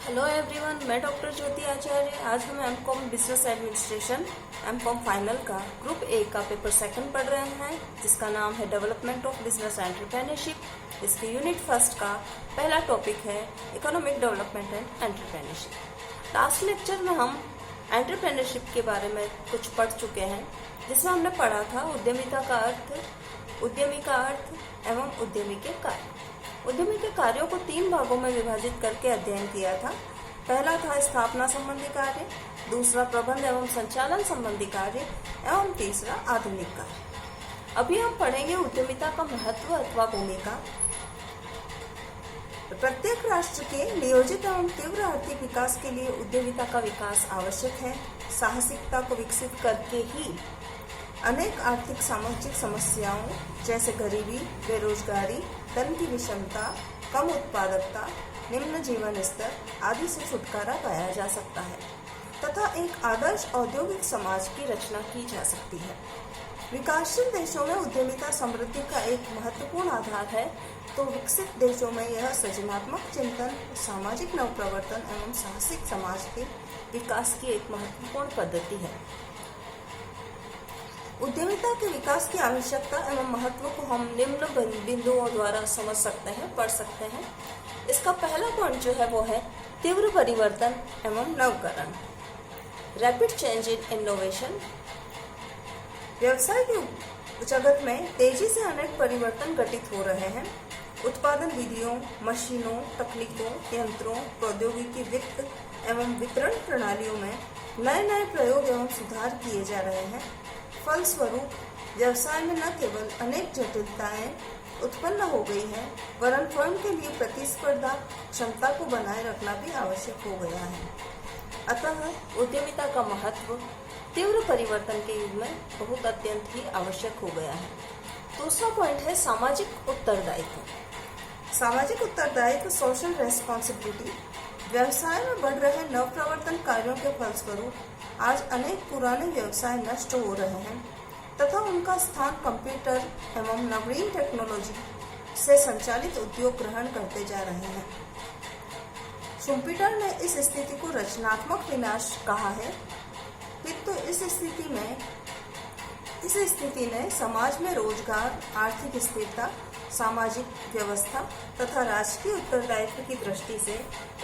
Hello everyone, मैं doctor Jyoti Acharya. आज हम MCom business administration MCom final का ग्रुप ए का पेपर सेकंड पढ़ रहे हैं, जिसका नाम है डेवलपमेंट ऑफ बिजनेस एंटरप्रेन्योरशिप। इसके यूनिट फर्स्ट का पहला टॉपिक है economic development and entrepreneurship. Last lecture में हम एंटरप्रेन्योरशिप के बारे में कुछ पढ़ चुके हैं, जिसमें हमने पढ़ा था उद्यमिता का अर्थ, उद्यमी का अर्थ एवं उद्यमी के कार्य। उद्यमी के कार्यों को 3 भागों में विभाजित करके अध्ययन किया था। पहला था स्थापना संबंधी कार्य, दूसरा प्रबंध एवं संचालन संबंधी कार्य एवं तीसरा आधुनिक कार्य। अभी हम पढ़ेंगे उद्यमिता का महत्व अथवा भूमिका। प्रत्येक राष्ट्र के नियोजित एवं तीव्र आर्थिक विकास के लिए उद्यमिता का विकास आवश्यक है। साहसिकता को विकसित करके ही अनेक आर्थिक सामाजिक समस्याओं जैसे गरीबी, बेरोजगारी, धन की विषमता, कम उत्पादकता, निम्न जीवन स्तर आदि से छुटकारा पाया जा सकता है तथा एक आदर्श औद्योगिक समाज की रचना की जा सकती है। विकासशील देशों में उद्यमिता समृद्धि का एक महत्वपूर्ण आधार है, तो विकसित देशों में यह सृजनात्मक चिंतन, सामाजिक नवप्रवर्तन एवं साहसिक समाज के विकास की एक महत्वपूर्ण पद्धति है। उद्यमिता के विकास की आवश्यकता एवं महत्व को हम निम्न बिंदुओं द्वारा समझ सकते हैं, पढ़ सकते हैं। इसका पहला पॉइंट जो है वो है तीव्र परिवर्तन एवं नवकरण, रैपिड चेंज इन इनोवेशन। व्यवसाय के जगत में तेजी से अनेक परिवर्तन घटित हो रहे हैं। उत्पादन विधियों, मशीनों, तकनीकों, यंत्रों, प्रौद्योगिकी, वित्त एवं वितरण प्रणालियों में नए नए प्रयोग एवं सुधार किए जा रहे हैं। फलस्वरूप व्यवसाय में न केवल अनेक जटिलताएं उत्पन्न हो गई हैं, वरन फर्म के लिए प्रतिस्पर्धा क्षमता को बनाए रखना भी आवश्यक हो गया है। अतः उद्यमिता का महत्व तीव्र परिवर्तन के युग में बहुत अत्यंत ही आवश्यक हो गया है। दूसरा पॉइंट है सामाजिक उत्तरदायित्व। सामाजिक उत्तरदायित्व, सोशल रेस्पॉन्सिबिलिटी। व्यवसाय में बढ़ रहे नवप्रवर्तन कार्यों के फलस्वरूप आज अनेक पुराने व्यवसाय नष्ट हो रहे हैं तथा उनका स्थान कंप्यूटर एवं नवीन टेक्नोलॉजी से संचालित उद्योग ग्रहण करते जा रहे हैं। शुम्पीटर ने इस स्थिति को रचनात्मक विनाश कहा है। किंतु इस स्थिति ने समाज में रोजगार, आर्थिक स्थिरता, सामाजिक व्यवस्था तथा राष्ट्रीय उत्तरदायित्व की दृष्टि से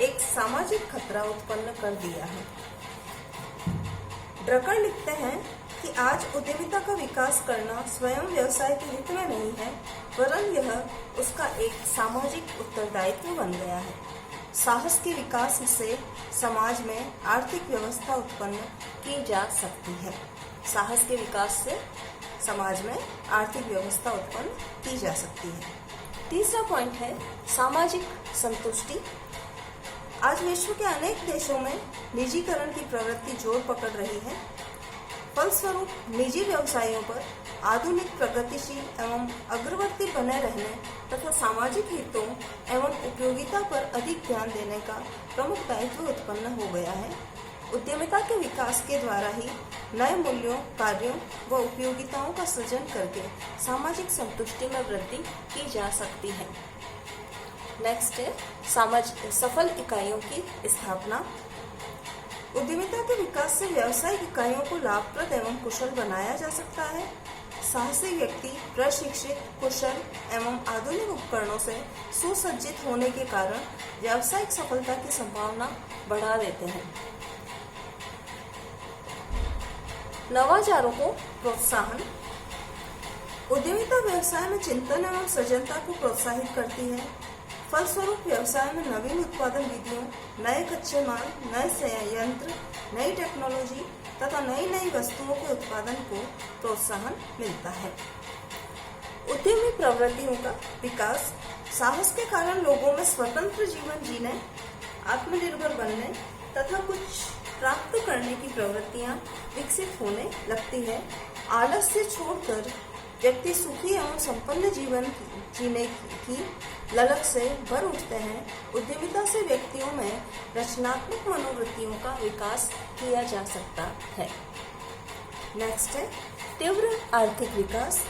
एक सामाजिक खतरा उत्पन्न कर दिया है। ड्रकर लिखते हैं कि आज उद्यमिता का विकास करना स्वयं व्यवसाय के हित में नहीं है, वरन यह उसका एक सामाजिक उत्तरदायित्व बन गया है। साहस के विकास से समाज में आर्थिक व्यवस्था उत्पन्न की जा सकती है। साहस के विकास से समाज में आर्थिक व्यवस्था उत्पन्न की जा सकती है। तीसरा पॉइंट है सामाजिक संतुष्टि। आज विश्व के अनेक देशों में निजीकरण की प्रवृत्ति जोर पकड़ रही है। फलस्वरूप निजी व्यवसायों पर आधुनिक, प्रगतिशील एवं अग्रवर्ती बने रहने तथा सामाजिक हितों एवं उपयोगिता पर अधिक ध्यान देने का प्रमुख दायित्व उत्पन्न हो गया है। उद्यमिता के विकास के द्वारा ही नए मूल्यों, कार्यों व उपयोगिताओं का सृजन करके सामाजिक संतुष्टि में वृद्धि की जा सकती है। नेक्स्ट है सफल इकाइयों की स्थापना। उद्यमिता के विकास से व्यावसायिक इकाइयों को लाभप्रद एवं कुशल बनाया जा सकता है। साहसी व्यक्ति प्रशिक्षित, कुशल एवं आधुनिक उपकरणों से सुसज्जित होने के कारण व्यावसायिक सफलता की संभावना बढ़ा देते हैं। नवाचारों को प्रोत्साहन। उद्यमिता व्यवसाय में चिंतन एवं सृजनता को प्रोत्साहित करती है। फलस्वरूप व्यवसाय में नवीन उत्पादन विधियों, नए कच्चे माल, नए संयंत्र, नई टेक्नोलॉजी तथा नई वस्तुओं के उत्पादन को प्रोत्साहन मिलता है। उद्यमी प्रवृत्तियों का विकास। साहस के कारण लोगों में स्वतंत्र जीवन जीने, आत्मनिर्भर बनने तथा कुछ प्राप्त करने की प्रवृत्तियां विकसित होने लगती है। आलस्य छोड़कर व्यक्ति सुखी एवं संपन्न जीवन जीने की ललक से भर उठते हैं। उद्यमिता से व्यक्तियों में रचनात्मक मनोवृत्तियों का विकास किया जा सकता है। नेक्स्ट है तीव्र आर्थिक विकास।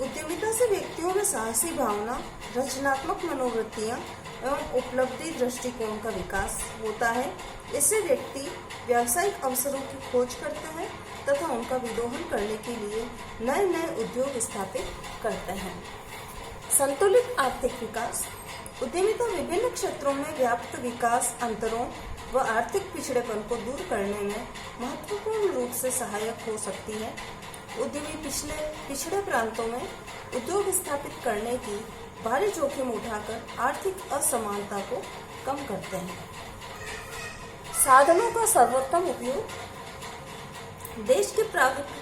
उद्यमिता से व्यक्तियों में साहसी भावना, रचनात्मक मनोवृत्तियां एवं उपलब्धि दृष्टिकोण का विकास होता है। इससे व्यक्ति व्यावसायिक अवसरों की खोज करता है तथा उनका विदोहन करने के लिए नए नए उद्योग स्थापित करते हैं। संतुलित आर्थिक विकास। उद्यमिता विभिन्न क्षेत्रों में व्याप्त विकास अंतरों व आर्थिक पिछड़ेपन को दूर करने में महत्वपूर्ण रूप से सहायक हो सकती है। उद्यमी पिछड़े प्रांतों में उद्योग स्थापित करने की भारी जोखिम उठाकर आर्थिक असमानता को कम करते हैं। साधनों का सर्वोत्तम उपयोग। देश के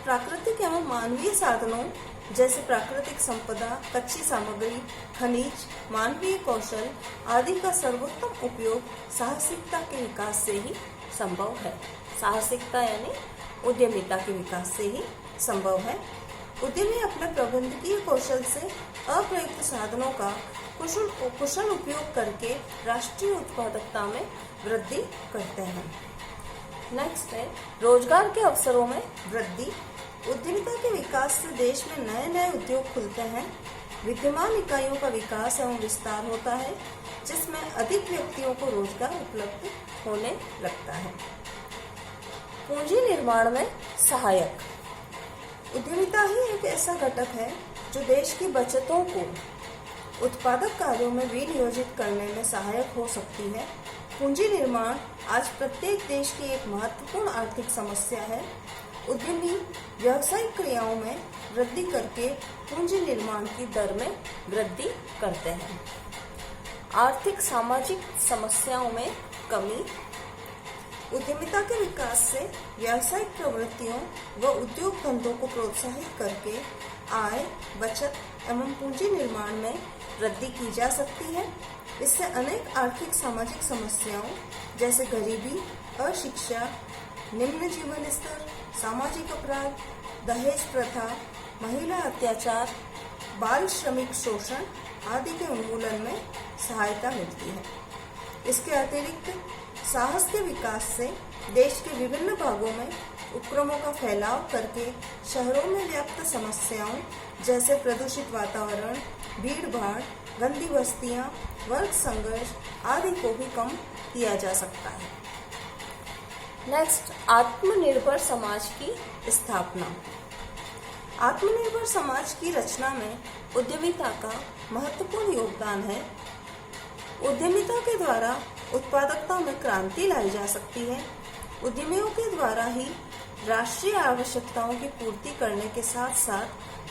प्राकृतिक एवं मानवीय साधनों जैसे प्राकृतिक संपदा, कच्ची सामग्री, खनिज, मानवीय कौशल आदि का सर्वोत्तम उपयोग साहसिकता के विकास से ही संभव है। साहसिकता यानी उद्यमिता के विकास से ही संभव है। उद्यमी अपने प्रबंधकीय कौशल से अप्रयुक्त साधनों का कुशल उपयोग करके राष्ट्रीय उत्पादकता में वृद्धि करते हैं। नेक्स्ट है रोजगार के अवसरों में वृद्धि। उद्यमिता के विकास से देश में नए नए उद्योग खुलते हैं। विद्यमान इकाइयों का विकास एवं विस्तार होता है जिसमें अधिक व्यक्तियों को रोजगार उपलब्ध होने लगता है। पूंजी निर्माण में सहायक। उद्यमिता ही एक ऐसा घटक है जो देश की बचतों को उत्पादक कार्यों में विनियोजित करने में सहायक हो सकती है। पूंजी निर्माण आज प्रत्येक देश की एक महत्वपूर्ण आर्थिक समस्या है। उद्यमी व्यावसायिक क्रियाओं में वृद्धि करके पूंजी निर्माण की दर में वृद्धि करते हैं। आर्थिक सामाजिक समस्याओं में कमी। उद्यमिता के विकास से व्यावसायिक प्रवृत्तियों व उद्योग धंधों को प्रोत्साहित करके आय, बचत एवं पूंजी निर्माण में वृद्धि की जा सकती है। इससे अनेक आर्थिक सामाजिक समस्याओं जैसे गरीबी, अशिक्षा, निम्न जीवन स्तर, सामाजिक अपराध, दहेज प्रथा, महिला अत्याचार, बाल श्रमिक शोषण आदि के उन्मूलन में सहायता मिलती है। इसके अतिरिक्त साहस के विकास से देश के विभिन्न भागों में उपक्रमों का फैलाव करके शहरों में व्याप्त समस्याओं जैसे प्रदूषित वातावरण, भीड़-भाड़, गंदी बस्तियां, वर्ग संघर्ष आदि को भी कम किया जा सकता है। नेक्स्ट, आत्मनिर्भर समाज की स्थापना। आत्मनिर्भर समाज की रचना में उद्यमिता का महत्वपूर्ण योगदान है। उद्यमिता के द्वारा उत्पादकता में क्रांति लाई जा सकती है। उद्यमियों के द्वारा ही राष्ट्रीय आवश्यकताओं की पूर्ति करने के साथ साथ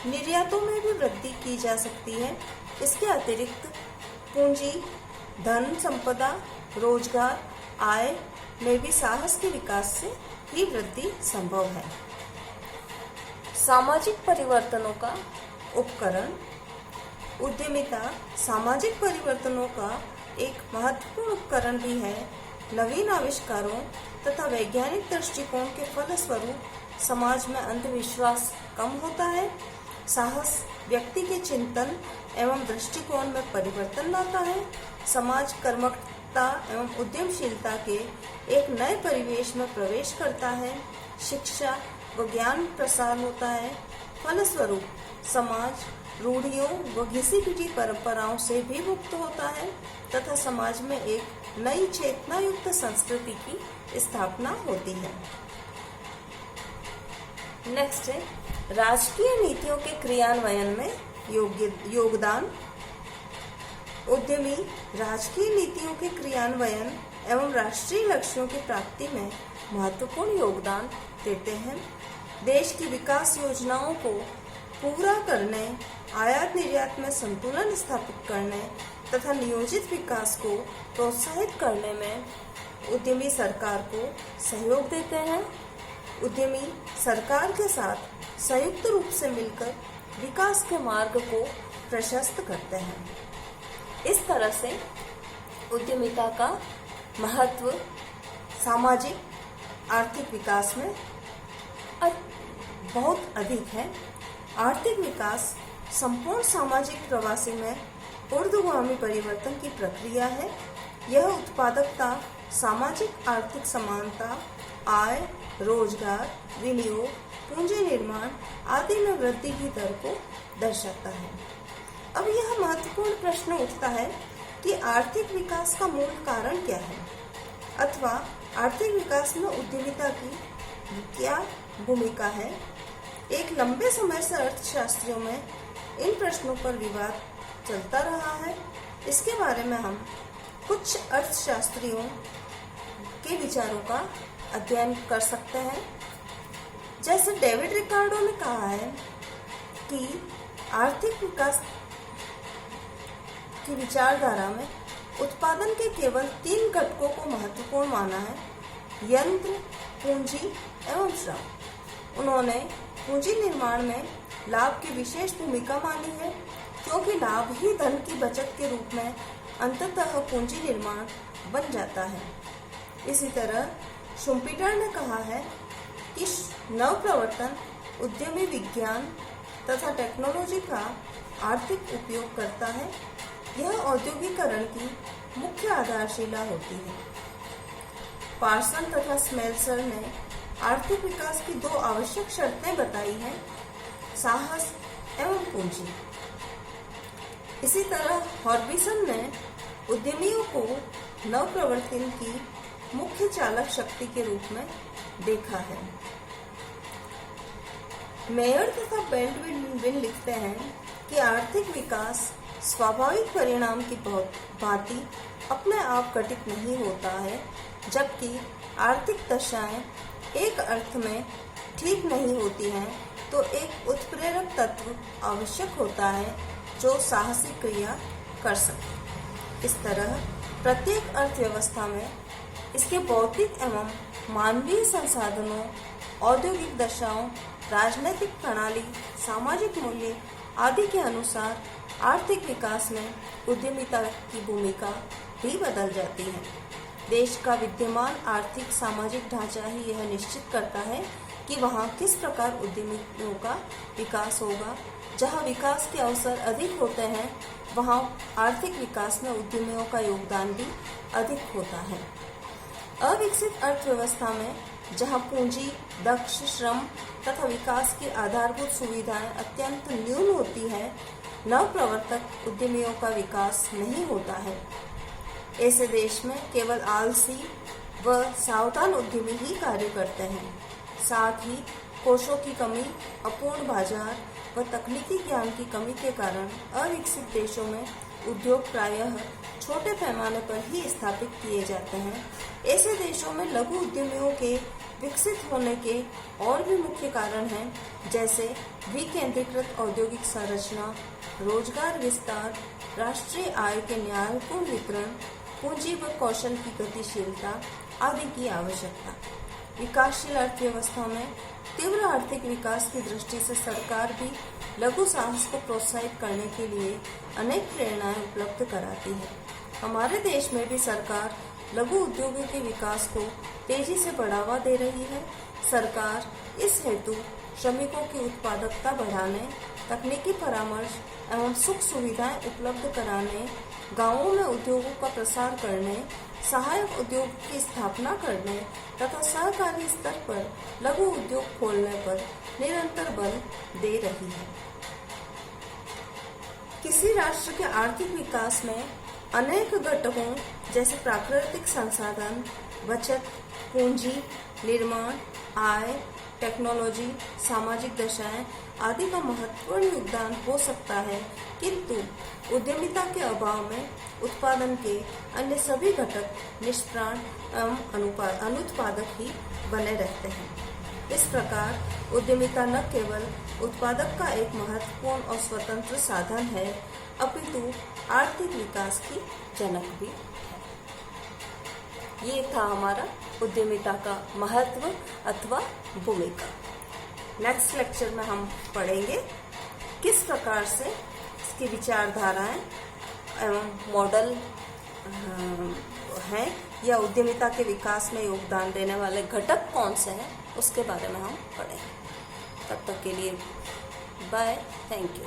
निर्यातों में भी वृद्धि की जा सकती है। इसके अतिरिक्त पूंजी, धन संपदा, रोजगार, आय में भी साहस के विकास से ही वृद्धि संभव है। सामाजिक परिवर्तनों का उपकरण। उद्यमिता सामाजिक परिवर्तनों का एक महत्वपूर्ण उपकरण भी है। नवीन आविष्कारों तथा वैज्ञानिक दृष्टिकोण के फलस्वरूप समाज में अंधविश्वास कम होता है। साहस व्यक्ति के चिंतन एवं दृष्टिकोण में परिवर्तन लाता है। समाज कर्मठता एवं उद्यमशीलता के एक नए परिवेश में प्रवेश करता है। शिक्षा व ज्ञान प्रसार होता है। फलस्वरूप समाज रूढ़ियों व घिसी पिटी परंपराओं से भी मुक्त होता है तथा समाज में एक नई चेतना युक्त संस्कृति की स्थापना होती है। नेक्स्ट है राजकीय नीतियों के क्रियान्वयन में योगदान। उद्यमी राजकीय नीतियों के क्रियान्वयन एवं राष्ट्रीय लक्ष्यों की प्राप्ति में महत्वपूर्ण योगदान देते हैं। देश की विकास योजनाओं को पूरा करने, आयात निर्यात में संतुलन स्थापित करने तथा नियोजित विकास को प्रोत्साहित करने में उद्यमी सरकार को सहयोग देते हैं। उद्यमी सरकार के साथ संयुक्त रूप से मिलकर विकास के मार्ग को प्रशस्त करते हैं। इस तरह से उद्यमिता का महत्व सामाजिक आर्थिक विकास में बहुत अधिक है। आर्थिक विकास संपूर्ण सामाजिक प्रवासी में ऊर्ध्वगामी परिवर्तन की प्रक्रिया है। यह उत्पादकता, सामाजिक आर्थिक समानता, आय, रोजगार, विनियोग, पूंजी निर्माण आदि में वृद्धि की दर को दर्शाता है। अब यह महत्वपूर्ण प्रश्न उठता है कि आर्थिक विकास का मूल कारण क्या है अथवा आर्थिक विकास में उद्यमिता की क्या भूमिका है। एक लंबे समय से अर्थशास्त्रियों में इन प्रश्नों पर विवाद चलता रहा है। इसके बारे में हम कुछ अर्थशास्त्रियों के विचारों का अध्ययन कर सकते हैं। जैसे डेविड रिकार्डो ने कहा है कि आर्थिक विकास की विचारधारा में उत्पादन के केवल 3 घटकों को महत्वपूर्ण माना है: यंत्र, पूंजी एवं श्रम। उन्होंने पूंजी निर्माण में लाभ की विशेष भूमिका मानी है, क्योंकि लाभ ही धन की बचत के रूप में अंततः पूंजी निर्माण बन जाता है। इसी तरह शुम्पीटर ने कहा है कि नवप्रवर्तन उद्यमी विज्ञान तथा टेक्नोलॉजी का आर्थिक उपयोग करता है। यह औद्योगिकरण की मुख्य आधारशिला होती है। पार्सन तथा स्मेल्सर ने आर्थिक विकास की 2 आवश्यक शर्तें बताई हैं: साहस एवं पूंजी। इसी तरह हॉर्बिसन ने उद्यमियों को नवप्रवर्तन की मुख्य चालक शक्ति के रूप में देखा है। मेयर तथा बेल्डविन लिखते हैं कि आर्थिक विकास स्वाभाविक परिणाम की भांति अपने आप घटित नहीं होता है, जबकि आर्थिक दशाएं एक अर्थ में ठीक नहीं होती हैं तो एक उत्प्रेरक तत्व आवश्यक होता है जो साहसी क्रिया कर सके। इस तरह प्रत्येक अर्थव्यवस्था में इसके भौतिक एवं मानवीय संसाधनों, औद्योगिक दशाओं, राजनीतिक प्रणाली, सामाजिक मूल्य आदि के अनुसार आर्थिक विकास में उद्यमिता की भूमिका भी बदल जाती है। देश का विद्यमान आर्थिक सामाजिक ढांचा ही यह निश्चित करता है कि वहाँ किस प्रकार उद्यमियों का विकास होगा। जहाँ विकास के अवसर अधिक होते हैं, वहाँ आर्थिक विकास में उद्यमियों का योगदान भी अधिक होता है। अविकसित अर्थव्यवस्था में जहाँ पूंजी, दक्ष श्रम तथा विकास की आधारभूत सुविधाएं अत्यंत न्यून होती है, नवप्रवर्तक उद्यमियों का विकास नहीं होता है। ऐसे देश में केवल आलसी व सावधान उद्यमी ही कार्य करते हैं। साथ ही कोषों की कमी, अपूर्ण बाजार व तकनीकी ज्ञान की कमी के कारण अविकसित देशों में उद्योग प्रायः छोटे पैमाने पर ही स्थापित किए जाते हैं। ऐसे देशों में लघु उद्यमियों के विकसित होने के और भी मुख्य कारण हैं, जैसे विकेंद्रीकृत औद्योगिक संरचना, रोजगार विस्तार, राष्ट्रीय आय के न्यायपूर्ण वितरण, पूंजी व कौशल की गतिशीलता आदि की आवश्यकता। विकासशील अर्थव्यवस्था में तीव्र आर्थिक विकास की दृष्टि से सरकार भी लघु साहस को प्रोत्साहित करने के लिए अनेक प्रेरणाएं उपलब्ध कराती है। हमारे देश में भी सरकार लघु उद्योगों के विकास को तेजी से बढ़ावा दे रही है। सरकार इस हेतु श्रमिकों की उत्पादकता बढ़ाने, तकनीकी परामर्श एवं सुख सुविधाएं उपलब्ध कराने, गांवों में उद्योगों का प्रसार करने, सहायक उद्योग की स्थापना करने तथा सहकारी स्तर पर लघु उद्योग खोलने पर निरंतर बल दे रही है। किसी राष्ट्र के आर्थिक विकास में अनेक घटकों जैसे प्राकृतिक संसाधन, बचत, पूंजी, निर्माण, आय, टेक्नोलॉजी, सामाजिक दशाएं आदि का महत्वपूर्ण योगदान हो सकता है, किंतु उद्यमिता के अभाव में उत्पादन के अन्य सभी घटक निष्प्राण एवं अनुत्पादक ही बने रहते हैं। इस प्रकार उद्यमिता न केवल उत्पादक का एक महत्वपूर्ण और स्वतंत्र साधन है, अपितु आर्थिक विकास की जनक भी है। ये था हमारा उद्यमिता का महत्व अथवा भूमिका। नेक्स्ट लेक्चर में हम पढ़ेंगे किस प्रकार से इसकी विचारधाराएं एवं मॉडल हैं या उद्यमिता के विकास में योगदान देने वाले घटक कौन से हैं, उसके बारे में हम पढ़ेंगे। तब तक के लिए बाय, थैंक यू।